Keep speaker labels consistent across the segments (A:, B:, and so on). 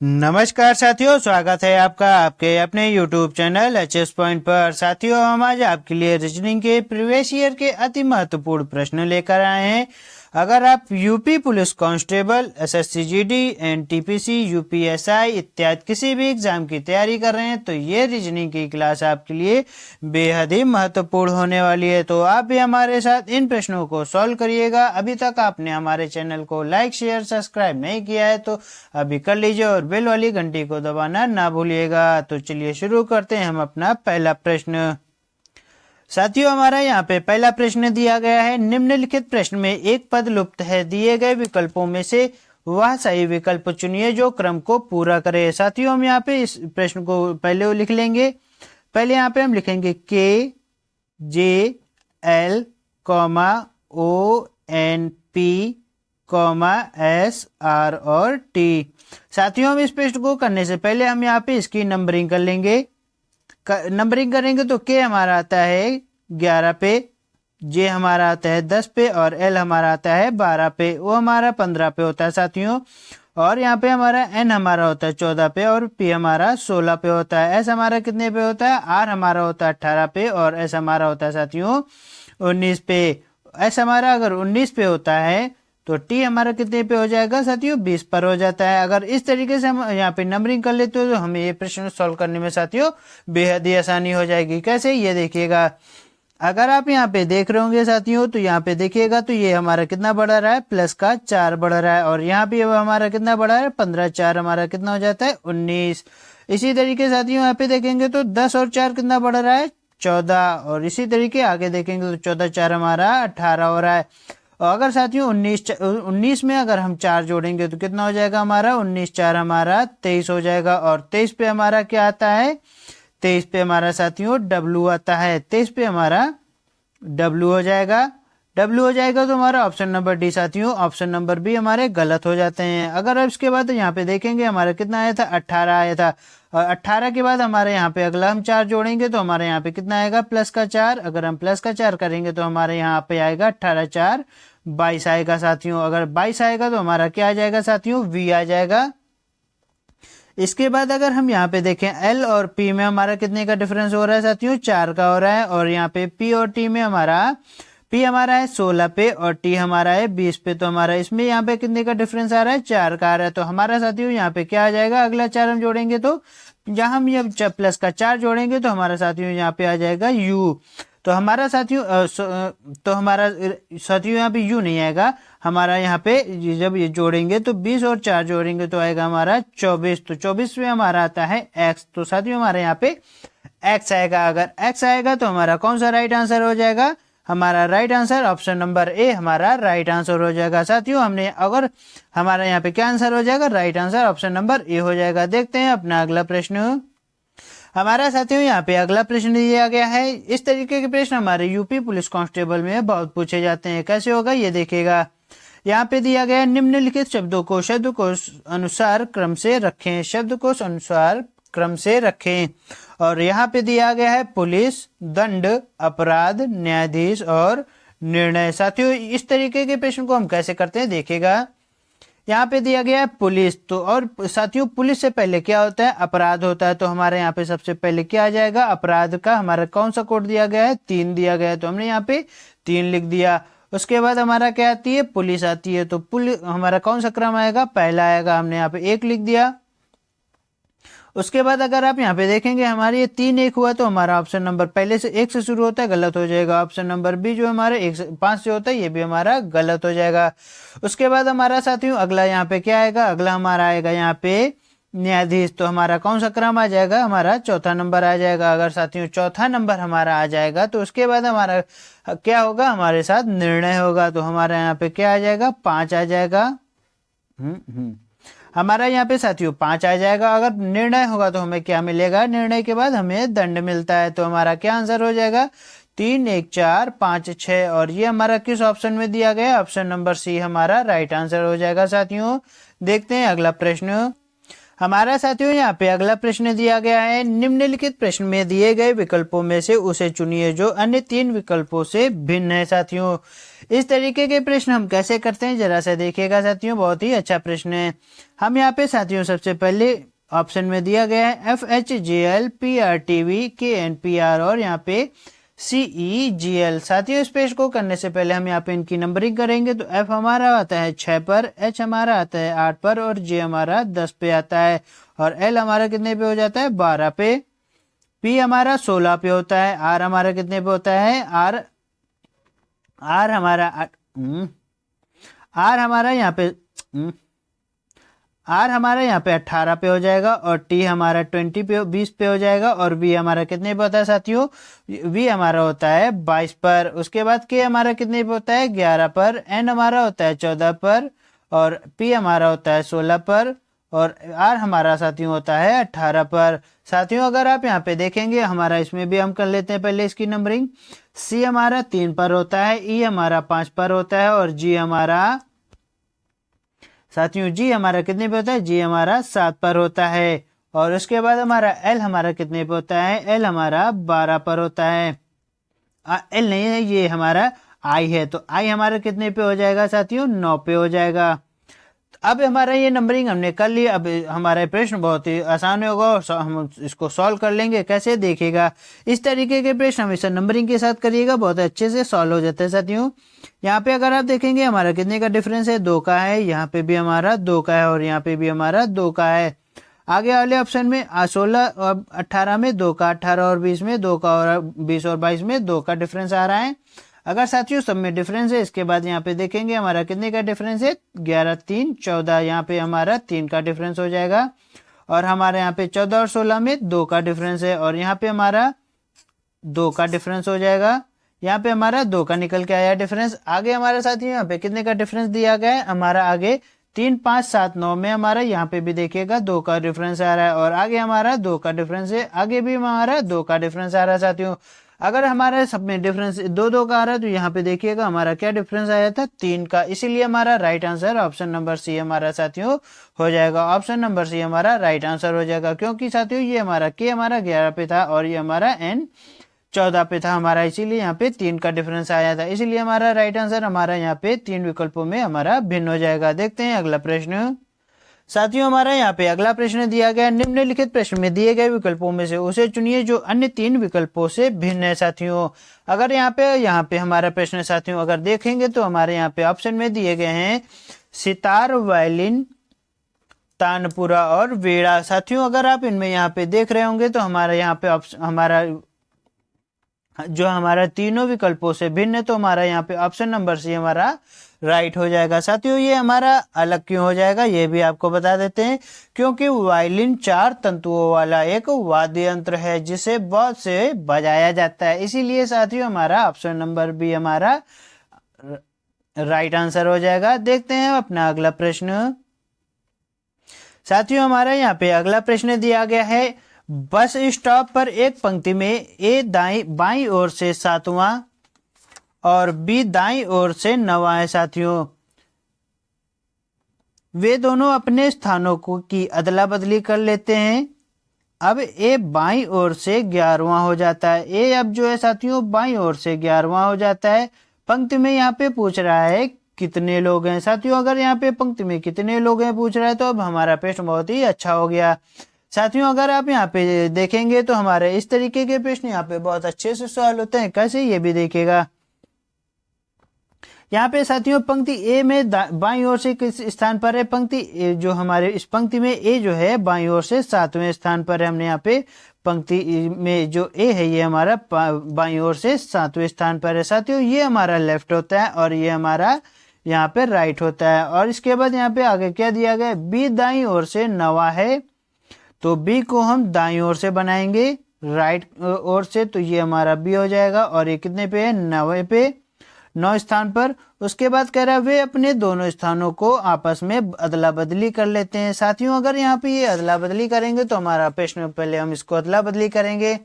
A: नमस्कार साथियों, स्वागत है आपका आपके अपने YouTube चैनल एचएस पॉइंट पर। साथियों, हम आज आपके लिए रीजनिंग के प्रीवियस ईयर के अति महत्वपूर्ण प्रश्न लेकर आए हैं। अगर आप UP police constable, SSC GD, NTPC, UPSI इत्यादि किसी भी एग्जाम की तैयारी कर रहे हैं तो ये रीजनिंग की क्लास आपके लिए बेहद ही महत्वपूर्ण होने वाली है। तो आप भी हमारे साथ इन प्रश्नों को सॉल्व करिएगा। अभी तक आपने हमारे चैनल को लाइक, शेयर, सब्सक्राइब नहीं किया है तो अभी कर लीजिए और बेल वाली घंटी को दबाना ना भूलिएगा। तो चलिए शुरू करते हैं हम अपना पहला प्रश्न। साथियों, हमारा यहाँ पे पहला प्रश्न दिया गया है, निम्नलिखित प्रश्न में एक पद लुप्त है, दिए गए विकल्पों में से वह सही विकल्प चुनिए जो क्रम को पूरा करे। साथियों, हम यहाँ पे इस प्रश्न को पहले लिख लेंगे। पहले यहाँ पे हम लिखेंगे के K L comma O N P comma S R और टी। साथियों, हम इस प्रश्न को करने से पहले हम यहाँ पे इसकी नंबरिंग कर लेंगे। नंबरिंग करेंगे तो के हमारा आता है 11 पे, जे हमारा आता है 10 पे और एल हमारा आता है 12 पे, वो हमारा 15 पे होता है साथियों। और यहाँ पे हमारा एन हमारा होता है 14 पे और पी हमारा 16 पे होता है। एस हमारा कितने पे होता है? आर हमारा होता है 18 पे और एस हमारा होता है साथियों 19 पे। एस हमारा अगर 19 पे होता है तो टी हमारा कितने पे हो जाएगा साथियों? 20 पर हो जाता है। अगर इस तरीके से हम यहाँ पे नंबरिंग कर लेते हो तो हमें ये प्रश्न सॉल्व करने में साथियों बेहद ही आसानी हो जाएगी। कैसे? ये देखिएगा, अगर आप यहाँ पे देख रहे होंगे साथियों तो यहाँ पे देखिएगा तो ये हमारा कितना बढ़ रहा है? प्लस का 4 बढ़ रहा है। और यहाँ पे हमारा कितना बढ़ा है? 15, 4 हमारा कितना हो जाता है? 19। इसी तरीके साथियों यहाँ पे देखेंगे तो 10 और 4 कितना बढ़ रहा है? 14। और इसी तरीके आगे देखेंगे तो 14, 4 हमारा 18 हो रहा है। और अगर साथियों 19 में अगर हम 4 जोड़ेंगे तो कितना हो जाएगा हमारा? 19, 4 हमारा 23 हो जाएगा। और 23 पे हमारा क्या आता है? 23 पे हमारा साथियों डब्लू आता है। 23 पे हमारा डब्लू हो जाएगा। डब्लू हो जाएगा तो हमारा ऑप्शन नंबर डी साथियों, ऑप्शन नंबर बी हमारे गलत हो जाते हैं। अगर अब इसके बाद यहाँ पे देखेंगे हमारा कितना आया था? 18 आया था। और 18 के बाद हमारे यहाँ पे अगला हम 4 जोड़ेंगे तो हमारे यहाँ पे कितना आएगा? प्लस का 4। अगर हम प्लस का 4 करेंगे तो हमारे यहाँ पे आएगा 18, 4 22 आएगा साथियों। अगर 22 आएगा तो हमारा क्या आ जाएगा साथियों? वी आ जाएगा। इसके बाद अगर हम यहाँ पे देखें एल और पी में हमारा कितने का डिफरेंस हो रहा है साथियों? 4 का हो रहा है। और यहाँ पे पी और टी में हमारा पी हमारा है 16 पे और टी हमारा है 20 पे। तो हमारा इसमें यहाँ पे कितने का डिफरेंस आ रहा है? 4 का आ रहा है। तो हमारा साथियों यहाँ पे क्या आ जाएगा? अगला 4 हम जोड़ेंगे तो जहां हम ये प्लस का 4 जोड़ेंगे तो हमारा साथियों यहाँ पे आ जाएगा यू। तो हमारा साथियों तो हमारा साथियों यहाँ पे यू नहीं आएगा। हमारा यहाँ पे जब ये जोड़ेंगे तो 20 और 4 जोड़ेंगे तो आएगा हमारा 24। तो 24 में हमारा आता है एक्स। तो साथियों हमारे यहाँ पे एक्स आएगा। अगर एक्स आएगा तो हमारा कौन सा राइट आंसर हो जाएगा? हमारा right answer option number A हमारा राइट आंसर हो जाएगा साथियों। हमने अगर हमारा यहाँ पे क्या आंसर हो जाएगा? Right answer option number A हो जाएगा। देखते हैं अपना अगला प्रश्न। हमारा साथियों यहाँ पे अगला प्रश्न दिया गया है। इस तरीके के प्रश्न हमारे यूपी पुलिस कांस्टेबल में बहुत पूछे जाते हैं। कैसे होगा ये देखिएगा। यहाँ पे दिया गया है, निम्नलिखित शब्दों को शब्दकोश अनुसार क्रम से रखें। शब्दकोश अनुसार क्रम से रखें। और यहाँ पे दिया गया है पुलिस, दंड, अपराध, न्यायाधीश और निर्णय। साथियों इस तरीके के प्रश्न को हम कैसे करते हैं देखिएगा। यहाँ पे दिया गया है पुलिस, तो और साथियों पुलिस से पहले क्या होता है? अपराध होता है। तो हमारे यहाँ पे सबसे पहले क्या आ जाएगा? अपराध का हमारा कौन सा कोड दिया गया है? 3 दिया गया है। तो हमने यहाँ पे 3 लिख दिया। उसके बाद हमारा क्या आती है? पुलिस आती है। तो पुलिस हमारा कौन सा क्रम आएगा? पहला आएगा। हमने यहाँ पे 1 लिख दिया। उसके बाद अगर आप यहाँ पे देखेंगे हमारे ये 3 1 हुआ तो हमारा ऑप्शन नंबर पहले से 1 से शुरू होता है, गलत हो जाएगा। ऑप्शन नंबर बी जो हमारे 1 से 5 से होता है ये भी हमारा गलत हो जाएगा। उसके बाद हमारा साथियों अगला यहाँ पे क्या आएगा? अगला हमारा आएगा यहाँ पे न्यायाधीश। तो हमारा कौन सा क्रम आ जाएगा? हमारा चौथा नंबर आ जाएगा। अगर साथियों चौथा नंबर हमारा आ जाएगा तो उसके बाद हमारा क्या होगा? हमारे साथ निर्णय होगा। तो हमारा यहाँ पे क्या आ जाएगा? 5 आ जाएगा। हमारा यहाँ पे साथियों 5 आ जाएगा। अगर निर्णय होगा तो हमें क्या मिलेगा? निर्णय के बाद हमें दंड मिलता है। तो हमारा क्या आंसर हो जाएगा? 3 1 4 5 6। और ये हमारा किस ऑप्शन में दिया गया? ऑप्शन नंबर सी हमारा राइट आंसर हो जाएगा साथियों। देखते हैं अगला प्रश्न। हमारा साथियों यहाँ पे अगला प्रश्न दिया गया है, निम्नलिखित प्रश्न में दिए गए विकल्पों में से उसे चुनिए जो अन्य 3 विकल्पों से भिन्न है। साथियों इस तरीके के प्रश्न हम कैसे करते हैं जरा सा देखिएगा साथियों, बहुत ही अच्छा प्रश्न है। हम यहाँ पे साथियों सबसे पहले ऑप्शन में दिया गया है FHGL PRTV KNPR और यहाँ पे CEGL। साथियों इस पेज को करने से पहले हम यहाँ पे इनकी नंबरिंग करेंगे तो F हमारा आता है 6 पर, H हमारा आता है 8 पर और J हमारा 10 पे आता है और L हमारा कितने पे हो जाता है 12 पे, P हमारा 16 पे होता है, R हमारा कितने पे होता है R हमारा यहाँ पे R हमारा यहाँ पे 18 पे हो जाएगा और T हमारा 20 पे हो जाएगा और V हमारा कितने पे होता है साथियों, V हमारा होता है 22 पर। उसके बाद K हमारा कितने पे होता है 11 पर, N हमारा होता है 14 पर और P हमारा होता है 16 पर और R हमारा साथियों होता है 18 पर। साथियों अगर आप यहाँ पे देखेंगे हमारा इसमें भी हम कर लेते हैं पहले इसकी नंबरिंग। C हमारा 3 पर होता है, E हमारा 5 पर होता है और G हमारा साथियों G हमारा कितने पे होता है, G हमारा 7 पर होता है। और उसके बाद हमारा L हमारा कितने पे होता है, L हमारा 12 पर होता है। L नहीं है, ये हमारा I है तो I हमारा कितने पे हो जाएगा साथियों 9 पे हो जाएगा। अब हमारा ये नंबरिंग हमने कर लिया। अब हमारा प्रश्न बहुत ही आसान होगा और हम इसको सॉल्व कर लेंगे। कैसे देखिएगा, इस तरीके के प्रश्न हमेशा नंबरिंग के साथ करिएगा, बहुत अच्छे से सॉल्व हो जाते हैं साथियों। यहाँ पे अगर आप देखेंगे हमारा कितने का डिफरेंस है, 2 का है, यहाँ पे भी हमारा 2 का है और यहाँ पे भी हमारा 2 का है। आगे वाले ऑप्शन में 16 और 18 में 2 का, 18 और 20 में 2 का और 20 और 22 में 2 का डिफरेंस आ रहा है। अगर साथियों सब में डिफरेंस है, इसके बाद यहाँ पे देखेंगे हमारा कितने का डिफरेंस है, 11 3 14, यहाँ पे हमारा 3 का डिफरेंस हो जाएगा और हमारे यहाँ पे 14 और 16 में 2 का डिफरेंस है और यहाँ पे हमारा 2 का डिफरेंस हो जाएगा। यहाँ पे हमारा 2 का निकल के आया डिफरेंस। आगे हमारे साथियों यहाँ पे कितने का डिफरेंस दिया गया है, हमारा आगे 3 5 7 9 में हमारा यहाँ पे भी देखिएगा 2 का डिफरेंस आ रहा है और आगे हमारा 2 का डिफरेंस है, आगे भी हमारा 2 का डिफरेंस आ रहा है साथियों। अगर हमारे सब में डिफरेंस 2 2 का आ रहा है तो यहाँ पे देखिएगा हमारा क्या डिफरेंस आया था 3 का, इसीलिए हमारा right answer option number C हमारा साथियों हो जाएगा। ऑप्शन नंबर सी हमारा राइट आंसर हो जाएगा क्योंकि साथियों ये हमारा के हमारा 11 पे था और ये हमारा एन 14 पे था हमारा, इसीलिए यहाँ पे 3 का डिफरेंस आया था, इसीलिए हमारा राइट आंसर हमारा यहाँ पे 3 विकल्पों में हमारा भिन्न हो जाएगा। देखते हैं अगला प्रश्न। साथियों हमारा यहाँ पे अगला प्रश्न दिया गया, निम्नलिखित प्रश्न में दिए गए विकल्पों में से उसे चुनिए जो अन्य 3 विकल्पों से भिन्न है। साथियों अगर यहाँ पे हमारा प्रश्न साथियों अगर देखेंगे तो हमारे यहाँ पे ऑप्शन में दिए गए हैं सितार, वायलिन, तानपुरा और वीणा। साथियों अगर आप इनमें यहाँ पे देख रहे होंगे तो हमारा यहाँ पे हमारा जो हमारा तीनों विकल्पों से भिन्न है तो हमारा यहाँ पे ऑप्शन नंबर सी हमारा राइट हो जाएगा। साथियों ये हमारा अलग क्यों हो जाएगा ये भी आपको बता देते हैं, क्योंकि वायलिन 4 तंतुओं वाला एक वाद्य यंत्र है जिसे बहुत से बजाया जाता है, इसीलिए साथियों हमारा ऑप्शन नंबर बी हमारा राइट आंसर हो जाएगा। देखते हैं अपना अगला प्रश्न। साथियों हमारा यहाँ पे अगला प्रश्न दिया गया है, बस स्टॉप पर एक पंक्ति में ए बाईं ओर से 7वां और बी दाईं ओर से 9वां है। साथियों वे दोनों अपने स्थानों की अदला बदली कर लेते हैं। अब ए बाईं ओर से 11वां हो जाता है, ए अब जो है साथियों बाईं ओर से 11वां हो जाता है। पंक्ति में यहाँ पे पूछ रहा है कितने लोग हैं। साथियों अगर यहाँ पे पंक्ति में कितने लोग हैं पूछ रहा है तो अब हमारा प्रश्न बहुत ही अच्छा हो गया। साथियों अगर आप यहाँ पे देखेंगे तो हमारे इस तरीके के प्रश्न यहाँ पे बहुत अच्छे से सॉल्व होते हैं। कैसे ये भी देखिएगा, यहाँ पे साथियों पंक्ति ए में बाईं ओर से किस स्थान पर है, पंक्ति जो हमारे इस पंक्ति में ए जो है बाईं ओर से 7वें स्थान पर है। हमने यहाँ पे पंक्ति में जो ए है ये हमारा बाईं ओर से 7वें स्थान पर है। साथियों ये हमारा लेफ्ट होता है और ये हमारा यहाँ पे राइट होता है। और इसके बाद यहाँ पे आगे क्या दिया गया, बी दाईं ओर से 9वां है तो बी को हम दाईं ओर से बनाएंगे राइट ओर से, तो ये हमारा बी हो जाएगा और ये कितने पे है 9वें पे 9 स्थान पर। उसके बाद कह रहा है वे अपने दोनों स्थानों को आपस में अदला बदली कर लेते हैं। साथियों अगर यहाँ पे ये अदला बदली करेंगे तो हमारा प्रश्न पहले हम इसको अदला बदली करेंगे।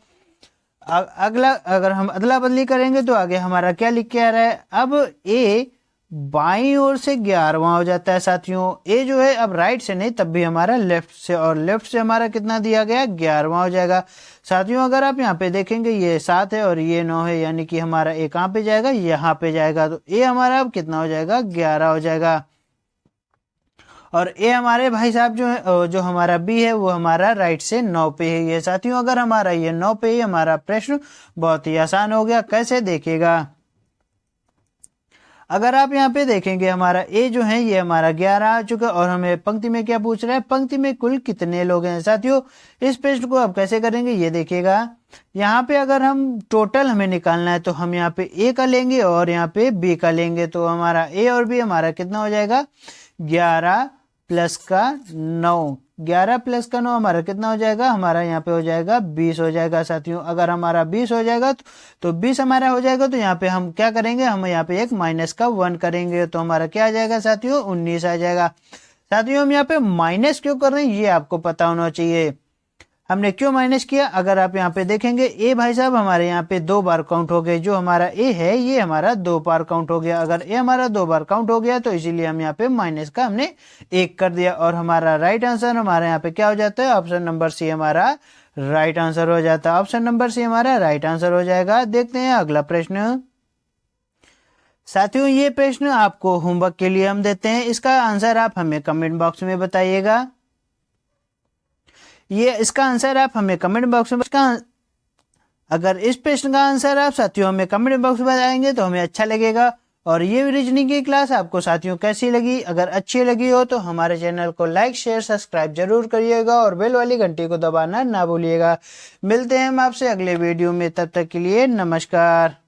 A: अगला अगर हम अदला बदली करेंगे तो आगे हमारा क्या लिख के आ रहा है, अब ए बाईं ओर से 11वां हो जाता है साथियों। ए जो है अब राइट से नहीं तब भी हमारा लेफ्ट से, और लेफ्ट से हमारा कितना दिया गया 11वां हो जाएगा साथियों। अगर आप यहाँ पे देखेंगे ये 7 है और ये 9 है, यानी कि हमारा ए कहाँ पे जाएगा, यहाँ पे जाएगा। तो ए हमारा अब कितना हो जाएगा 11 हो जाएगा। और ए हमारे भाई साहब जो है, जो हमारा बी है वो हमारा राइट से 9 पे है ये साथियों। अगर हमारा ये 9 पे ही हमारा प्रश्न बहुत ही आसान हो गया। कैसे देखिएगा, अगर आप यहाँ पे देखेंगे हमारा ए जो है ये हमारा 11 आ चुका और हमें पंक्ति में क्या पूछ रहा है, पंक्ति में कुल कितने लोग हैं साथियों। इस प्रश्न को आप कैसे करेंगे ये देखिएगा। यहाँ पे अगर हम टोटल हमें निकालना है तो हम यहाँ पे ए का लेंगे और यहाँ पे बी का लेंगे। तो हमारा ए और बी हमारा कितना हो जाएगा 11 प्लस का 9, 11 प्लस का 9 हमारा कितना हो जाएगा, हमारा यहाँ पे हो जाएगा 20 हो जाएगा साथियों। अगर हमारा 20 हो जाएगा तो 20 हमारा हो जाएगा। तो यहाँ पे हम क्या करेंगे, हम यहाँ पे एक माइनस का 1 करेंगे तो हमारा क्या आ जाएगा साथियों 19 आ जाएगा। साथियों हम यहाँ पे माइनस क्यों कर रहे हैं ये आपको पता होना चाहिए। हमने क्यों माइनस किया, अगर आप यहाँ पे देखेंगे ए भाई साहब हमारे यहाँ पे 2 बार काउंट हो गए। जो हमारा ए है ये हमारा 2 बार काउंट हो गया। अगर ए हमारा 2 बार काउंट हो गया तो इसीलिए हम यहाँ पे माइनस का हमने 1 कर दिया। और हमारा राइट आंसर हमारे यहाँ पे क्या हो जाता है, ऑप्शन नंबर सी हमारा राइट आंसर हो जाता है। ऑप्शन नंबर सी हमारा राइट आंसर हो जाएगा। देखते हैं अगला प्रश्न साथियों। ये प्रश्न आपको होमवर्क के लिए हम देते हैं, इसका आंसर आप हमें कमेंट बॉक्स में बताइएगा। ये इसका आंसर आप हमें कमेंट बॉक्स में अगर इस प्रश्न का आंसर आप साथियों हमें कमेंट बॉक्स में बताएंगे तो हमें अच्छा लगेगा। और ये रीजनिंग की क्लास आपको साथियों कैसी लगी, अगर अच्छी लगी हो तो हमारे चैनल को लाइक शेयर सब्सक्राइब जरूर करिएगा और बेल वाली घंटी को दबाना ना भूलिएगा। मिलते हैं हम आपसे अगले वीडियो में, तब तक के लिए नमस्कार।